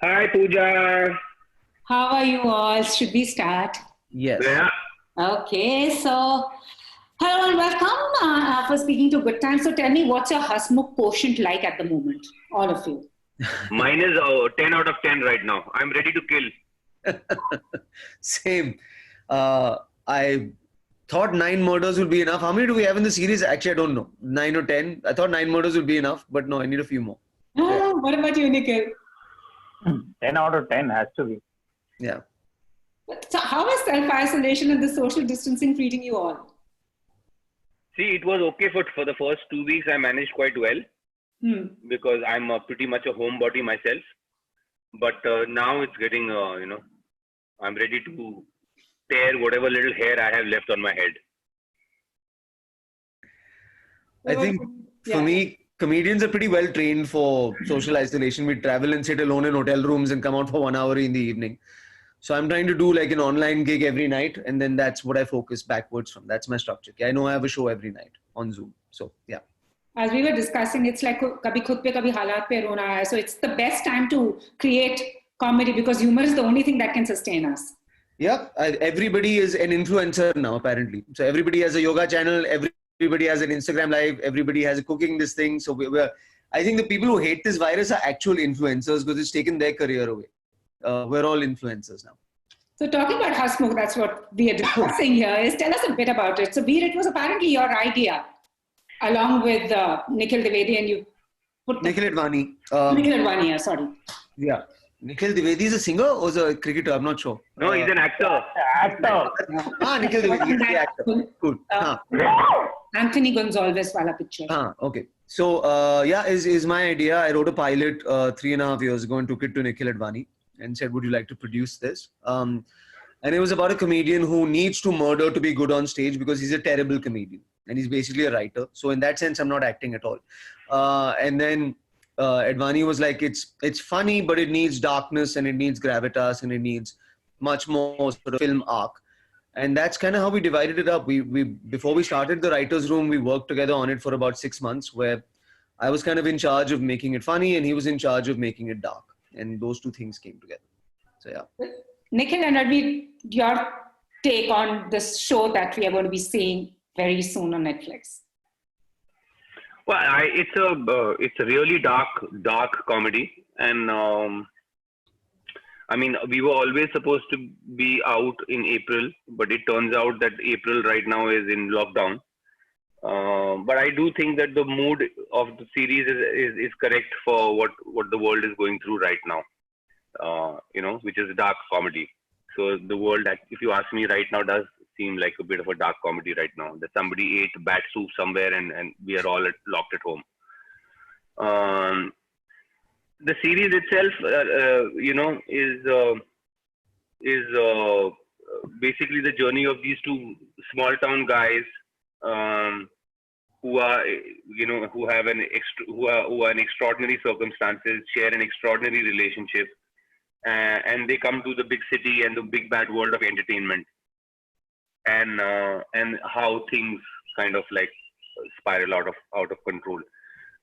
Hi Pooja. How are you all? Should we start? Yes. Yeah, Okay, so hello and welcome for speaking to Good Time. So tell me, what's your Hasmukh quotient like at the moment, all of you? mine is 10 out of 10 right now. I'm ready to kill. Same. I thought 9 murders would be enough. How many do we have in the series? Actually, I don't know. 9 or 10. I thought 9 murders would be enough, but no, I need a few more. Yeah. What about you, Nikhil? 10 out of 10 has to be. Yeah. So how is self-isolation and the social distancing treating you all? See, it was okay for the first 2 weeks. I managed quite well because I'm pretty much a homebody myself. But now it's getting, I'm ready to tear whatever little hair I have left on my head. I think for me, comedians are pretty well trained for social isolation. We travel and sit alone in hotel rooms and come out for 1 hour in the evening. So I'm trying to do like an online gig every night, and then that's what I focus backwards from. That's my structure. I know I have a show every night on Zoom. So yeah. As we were discussing, it's like kabhi khud pe, kabhi halat pe rona hai. So it's the best time to create comedy because humor is the only thing that can sustain us. Yeah, everybody is an influencer now, apparently. So everybody has a yoga channel, everybody has an Instagram live, everybody has a cooking this thing. So I think the people who hate this virus are actual influencers because it's taken their career away. We're all influencers now. So talking about Hasmukh, that's what we are discussing here, is tell us a bit about it. So Veer, it was apparently your idea, along with Nikhil Dwivedi, and you put Nikhil Advani. Nikhil Advani, sorry. Yeah. Nikhil Dwivedi is a singer or is a cricketer? I'm not sure. No, he's an actor. Actor. Nikhil Dwivedi is the actor. Cool. Anthony Gonzalez wala picture. Okay. So, is my idea. I wrote a pilot 3.5 years ago and took it to Nikhil Advani and said, would you like to produce this? And it was about a comedian who needs to murder to be good on stage because he's a terrible comedian. And he's basically a writer. So in that sense, I'm not acting at all. And then Advani was like, it's funny, but it needs darkness and it needs gravitas and it needs much more sort of film arc. And that's kind of how we divided it up. We before we started the writer's room, we worked together on it for about 6 months where I was kind of in charge of making it funny and he was in charge of making it dark. And those two things came together. So yeah. Nikhil and Advi, your take on this show that we are going to be seeing very soon on Netflix? Well, it's a really dark comedy, and I mean, we were always supposed to be out in April, but it turns out that April right now is in lockdown. But I do think that the mood of the series is correct for what the world is going through right now. Which is dark comedy. So the world, if you ask me right now, does seem like a bit of a dark comedy right now. That somebody ate bat soup somewhere and we are all locked at home. The series itself, is basically the journey of these two small town guys who are in extraordinary circumstances, share an extraordinary relationship, and they come to the big city and the big bad world of entertainment, and how things kind of like spiral out of control.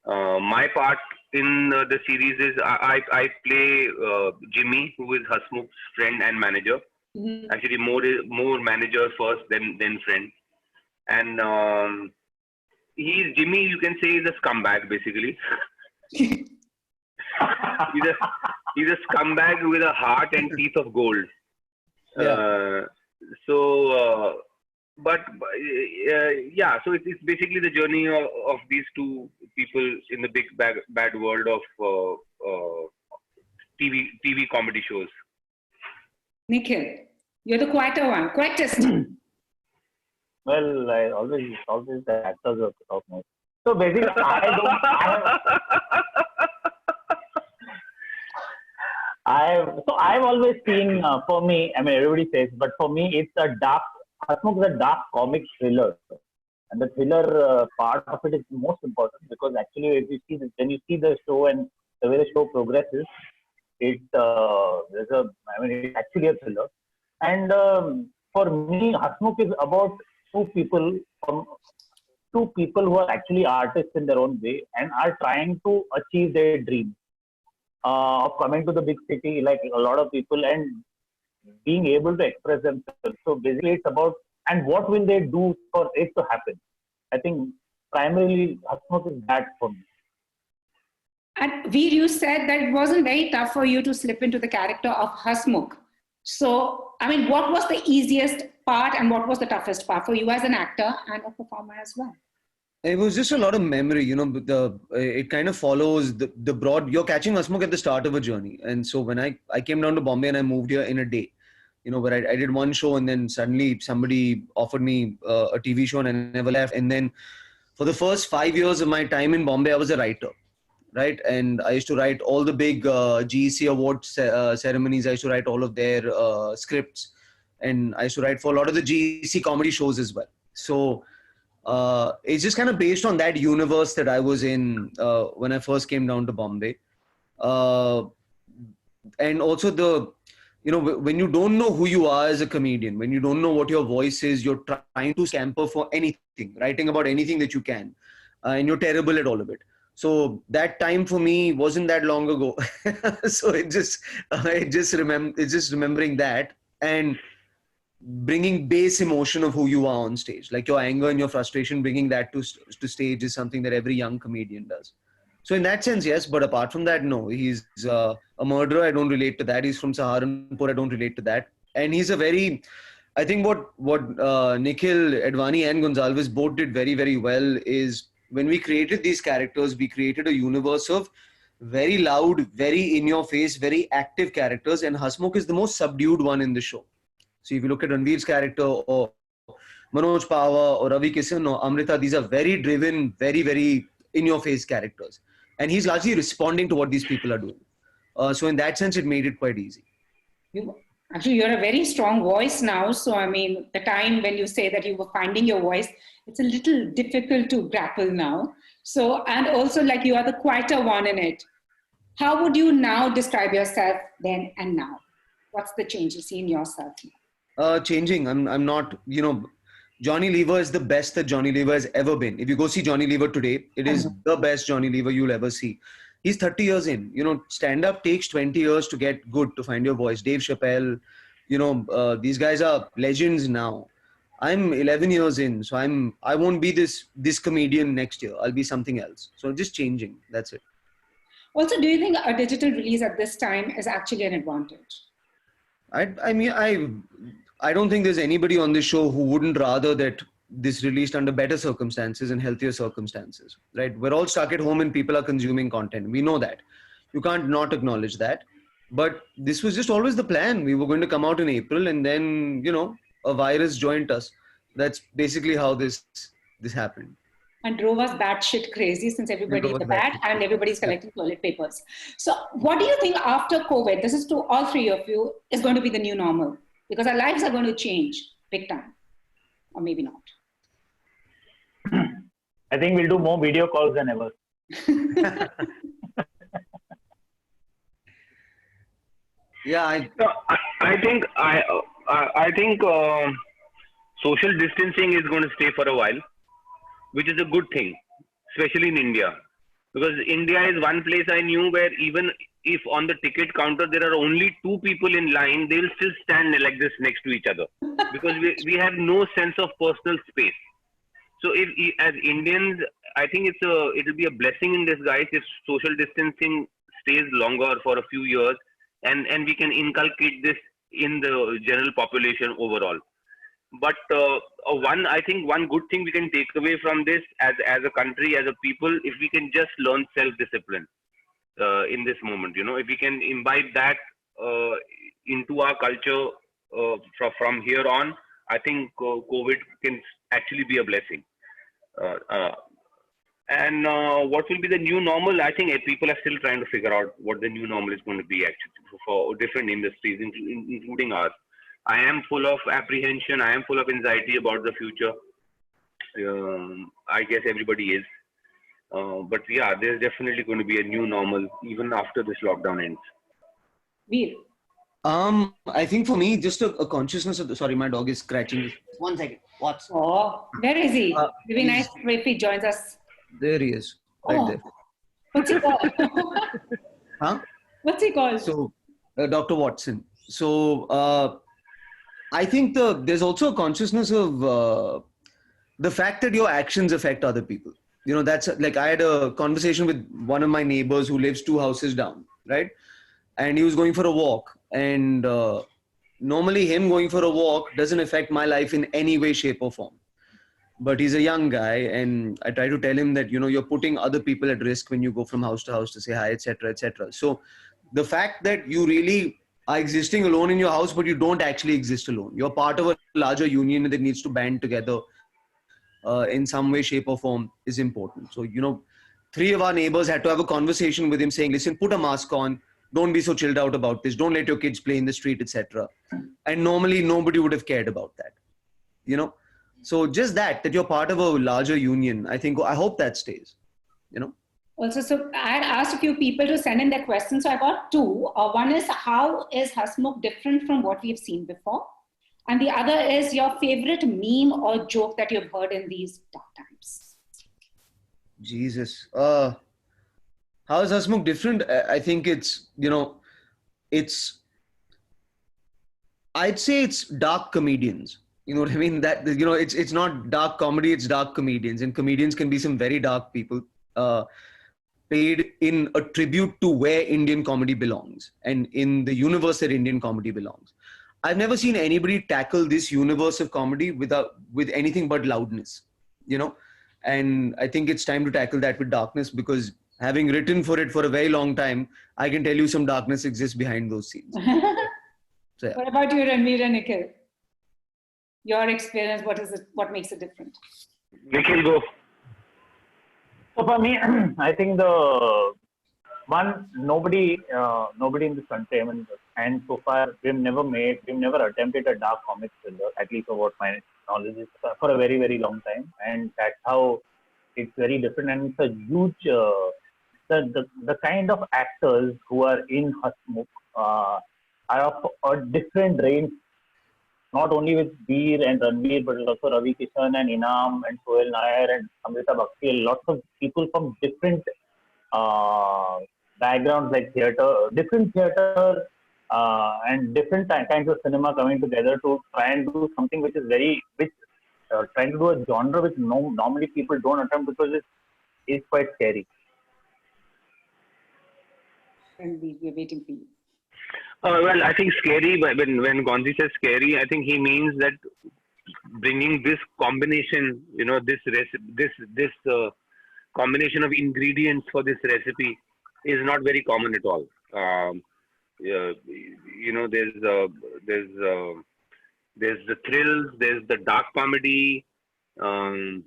My part in the series is I play Jimmy, who is Hasmukh's friend and manager. Mm-hmm. Actually, more manager first, then friend. And Jimmy, you can say, is a scumbag basically. He's a scumbag with a heart and teeth of gold. Yeah. So it's basically the journey of these two people in the big bad world of TV comedy shows. Nikhil, you're the quieter one, quietest. Well, always the actors are top most. So basically, I've always seen, for me, I mean, everybody says, but for me, it's a dark, Hasmukh is a dark comic thriller. And the thriller part of it is most important because actually, if you see when you see the show and the way the show progresses, it's actually a thriller. And for me, Hasmukh is about two people who are actually artists in their own way and are trying to achieve their dream. of coming to the big city, like a lot of people, and being able to express themselves. So basically, it's about, and what will they do for it to happen? I think primarily Hasmukh is that for me. And Veer, you said that it wasn't very tough for you to slip into the character of Hasmukh. So, I mean, what was the easiest part and what was the toughest part for you as an actor and a performer as well? It was just a lot of memory, you know. It kind of follows the broad. You're catching Hasmukh at the start of a journey, and so when I came down to Bombay and I moved here in a day, you know, where I did one show and then suddenly somebody offered me a TV show and I never left. And then for the first 5 years of my time in Bombay, I was a writer, right? And I used to write all the big GEC award ceremonies. I used to write all of their scripts, and I used to write for a lot of the GEC comedy shows as well. So it's just kind of based on that universe that I was in when I first came down to Bombay. And also when you don't know who you are as a comedian, when you don't know what your voice is, you're trying to scamper for anything, writing about anything that you can, and you're terrible at all of it. So that time for me wasn't that long ago. So it's just remembering that and bringing base emotion of who you are on stage, like your anger and your frustration, bringing that to stage is something that every young comedian does. So in that sense, yes. But apart from that, no. He's a murderer. I don't relate to that. He's from Saharanpur. I don't relate to that. And he's a very, I think what Nikhil Advani and Gonzalez both did very, very well is when we created these characters, we created a universe of very loud, very in your face, very active characters. And Hasmukh is the most subdued one in the show. So if you look at Ranveer's character or Manoj Pahwa or Ravi Kishan or Amrita, these are very driven, very, very in your face characters. And he's largely responding to what these people are doing. So in that sense, it made it quite easy. Actually, you're a very strong voice now. So, I mean, the time when you say that you were finding your voice, it's a little difficult to grapple now. So, and also like you are the quieter one in it. How would you now describe yourself then and now? What's the change you see in yourself now? Changing. I'm not, Johnny Lever is the best that Johnny Lever has ever been. If you go see Johnny Lever today, it is the best Johnny Lever you'll ever see. He's 30 years in. Stand-up takes 20 years to get good, to find your voice. Dave Chappelle, these guys are legends now. I'm 11 years in, so I won't be this comedian next year. I'll be something else. So just changing. That's it. Also, do you think a digital release at this time is actually an advantage? I don't think there's anybody on this show who wouldn't rather that this released under better circumstances and healthier circumstances, right? We're all stuck at home and people are consuming content. We know that. You can't not acknowledge that. But this was just always the plan. We were going to come out in April and then, a virus joined us. That's basically how this happened. And drove us batshit crazy since everybody is bad and everybody's collecting toilet papers. So what do you think after COVID, this is to all three of you, is going to be the new normal? Because our lives are going to change big time. Or maybe not. I think we'll do more video calls than ever. Yeah, I think social distancing is going to stay for a while, which is a good thing, especially in India. Because India is one place I knew where even if on the ticket counter there are only two people in line, they will still stand like this next to each other. Because we have no sense of personal space. So if as Indians, I think it'll be a blessing in disguise if social distancing stays longer for a few years and we can inculcate this in the general population overall. But I think one good thing we can take away from this as a country, as a people, if we can just learn self-discipline in this moment, if we can imbibe that into our culture from here on, I think COVID can actually be a blessing. And what will be the new normal? I think people are still trying to figure out what the new normal is going to be actually for different industries, including ours. I am full of apprehension. I am full of anxiety about the future. I guess everybody is. But yeah, there's definitely going to be a new normal even after this lockdown ends. Veer. I think for me, just a consciousness of sorry, my dog is scratching. 1 second. What? Oh, where is he? It'd be nice if he joins us. There he is. Right there. What's he called? Huh? What's he called? So, Dr. Watson. So, I think there's also a consciousness of the fact that your actions affect other people. You know, that's like I had a conversation with one of my neighbors who lives 2 houses down, right? And he was going for a walk. And normally, him going for a walk doesn't affect my life in any way, shape, or form. But he's a young guy, and I try to tell him that, you know, you're putting other people at risk when you go from house to house to say hi, etc., etc. So, the fact that you really are existing alone in your house, but you don't actually exist alone. You're part of a larger union that needs to band together in some way, shape, or form is important. So, you know, 3 of our neighbors had to have a conversation with him saying, listen, put a mask on. Don't be so chilled out about this. Don't let your kids play in the street, etc. And normally nobody would have cared about that, you know. So just that you're part of a larger union, I hope that stays, you know. Also, so I had asked a few people to send in their questions. So I got two. One is, how is Hasmukh different from what we've seen before? And the other is your favorite meme or joke that you've heard in these dark times. Jesus. How is Hasmukh different? I think it's, you know, I'd say it's dark comedians. You know what I mean? That, you know, it's not dark comedy, it's dark comedians. And comedians can be some very dark people. Paid in a tribute to where Indian comedy belongs and in the universe that Indian comedy belongs. I've never seen anybody tackle this universe of comedy with anything but loudness, you know. And I think it's time to tackle that with darkness, because having written for it for a very long time, I can tell you some darkness exists behind those scenes. So, yeah. What about you, Ranveer and Nikhil? Your experience, what makes it different? Nikhil, go. So for me, I think the one, nobody in this country, I mean, and so far we've never attempted a dark comic thriller, at least for what my knowledge is, for a very, very long time. And that's how it's very different. And it's a huge, the kind of actors who are in Hasmukh are of a different range, not only with Veer and Ranveer, but also Ravi Kishan and Inam and Sohail Nair and Amrita Bakshi. Lots of people from different backgrounds, like different theater and different kinds of cinema coming together to try and do something which is trying to do a genre which normally people don't attempt, because it's quite scary. And we're waiting for you. Well, I think scary, when Gonzi says scary, I think he means that bringing this combination, you know, this combination of ingredients for this recipe is not very common at all. You know, there's the thrills, there's the dark comedy, the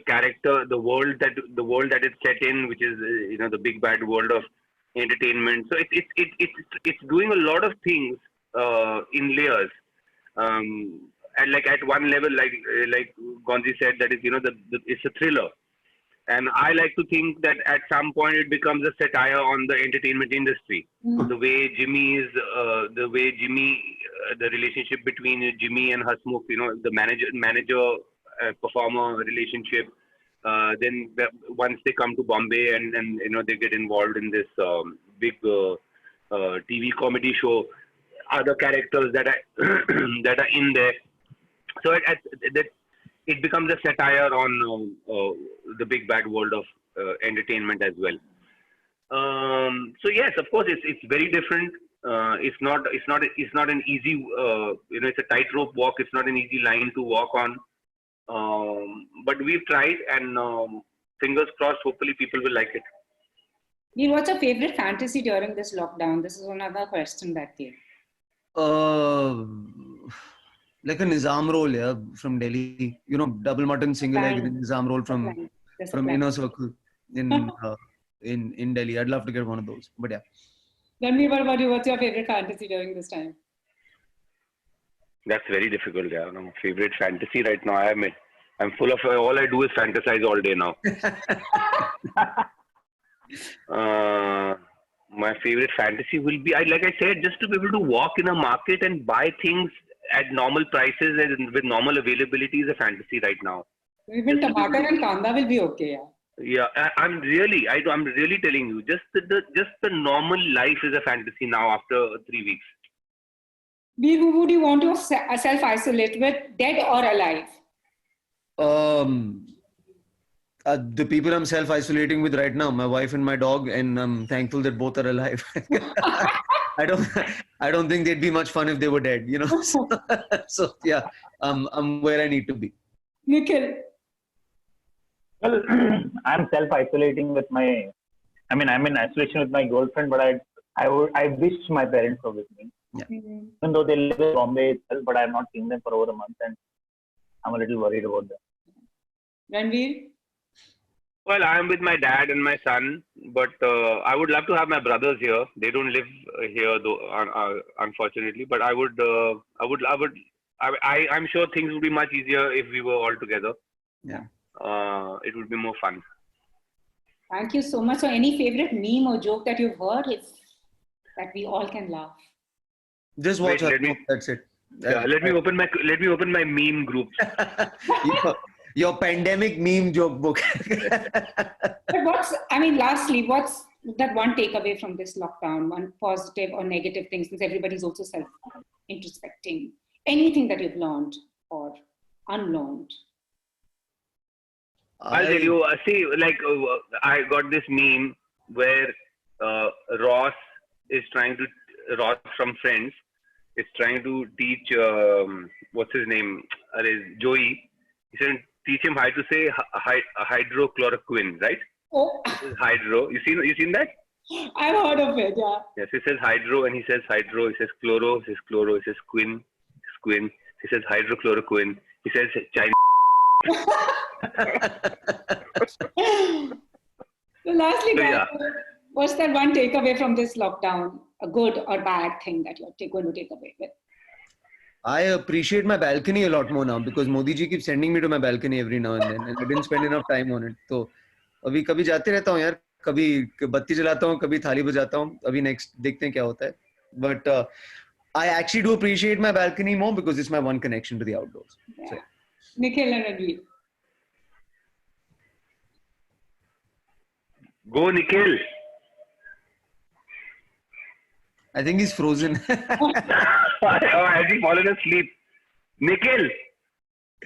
character, the world that it's set in, which is, you know, the big bad world of entertainment. So it's doing a lot of things in layers. And like at one level, like Gonzi said, that is, you know, it's a thriller. And I like to think that at some point it becomes a satire on the entertainment industry. The way Jimmy, the relationship between Jimmy and Hasmukh, you know, the manager performer relationship. Then once they come to Bombay and you know, they get involved in this big TV comedy show, other characters that are in there. So it becomes a satire on the big bad world of entertainment as well. So yes, of course, it's very different. It's not an easy, you know, it's a tightrope walk. It's not an easy line to walk on. But we've tried, and fingers crossed, hopefully people will like it. Neil, what's your favorite fantasy during this lockdown? This is another question that came. Like a Nizam roll, yeah, from Delhi. You know, double mutton, single egg, Nizam roll from Inner Circle in Delhi. I'd love to get one of those. But yeah. Ranveer, what about you? What's your favorite fantasy during this time? That's very difficult. Yeah, no, favorite fantasy right now. I'm full of, all I do is fantasize all day now. My favorite fantasy will be, like I said, just to be able to walk in a market and buy things at normal prices and with normal availability is a fantasy right now. Even tomato and kanda will be okay, yeah. Yeah, I'm really telling you, just the normal life is a fantasy now after 3 weeks. Veer, who would you want to self-isolate with, dead or alive? The people I'm self-isolating with right now, my wife and my dog, and I'm thankful that both are alive. I don't think they'd be much fun if they were dead, you know. So yeah, I'm where I need to be. Nikhil. Well, I'm self-isolating with I'm in isolation with my girlfriend, but I wish my parents were with me. Even though they live in Bombay itself, but I have not seen them for over a month, and I'm a little worried about them. Ranveer? Well, I'm with my dad and my son, but I would love to have my brothers here. They don't live here, though, unfortunately. But I'm sure things would be much easier if we were all together. Yeah. It would be more fun. Thank you so much. So any favorite meme or joke that you've heard that we all can laugh? Just watch Wait, her. That's it. Yeah, let me open my meme group. Your pandemic meme joke book. But lastly, what's that one takeaway from this lockdown, one positive or negative thing, since everybody's also self-introspecting? Anything that you've learned or unlearned? I'll tell you. See, I got this meme where Ross from Friends is trying to teach what's his name? Joey. He said teach him how to say hydrochloroquine, right? Oh, Hydro. You seen that? I've heard of it. Yeah. Yes, he says hydro and he says hydro. He says chloro. He says chloro. He says quin. He says hydrochloroquine. He says China. So lastly, So, guys, yeah. what's that one takeaway from this lockdown? A good or bad thing that you're going to take away with? I appreciate my balcony a lot more now because Modi ji keeps sending me to my balcony every now and then, and I didn't spend enough time on it. So, अभी कभी जाते रहता हूँ यार, कभी बत्ती जलाता हूँ, कभी थाली बजाता हूँ. अभी next देखते हैं क्या होता है. But I actually do appreciate my balcony more because it's my one connection to the outdoors. Yeah. So, Nikhil and Ranveer. Go, Nikhil. I think he's frozen. Has he fallen asleep? Nikhil,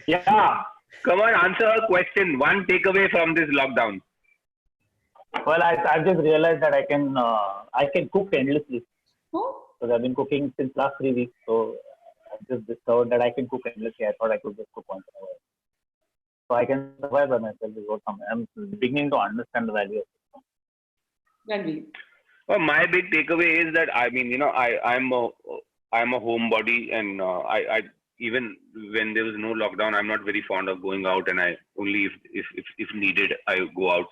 Yeah. come on, answer a question. One takeaway from this lockdown. Well, I've just realized that I can cook endlessly. Oh, Because I've been cooking since last 3 weeks, so I've just discovered that I can cook endlessly. I thought I could just cook once in a while. So I can survive by myself. I'm beginning to understand the value of it. Ranveer. Well, my big takeaway is that I'm a homebody, and I even when there was no lockdown, I'm not very fond of going out, and I only if needed I go out.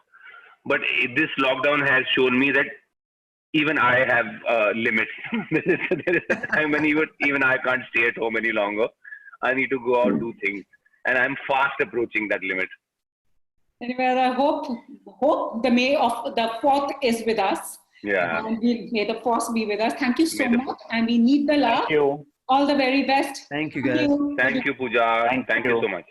But this lockdown has shown me that even I have limits. There is a time when even I can't stay at home any longer. I need to go out, do things, and I'm fast approaching that limit. Anyway, I hope the May of the 4th is with us. Yeah. And may the force be with us. Thank you so May the much. And we need the love. Thank you. All the very best. Thank you, guys. Thank you, Pooja. Thank Thank you. you so much.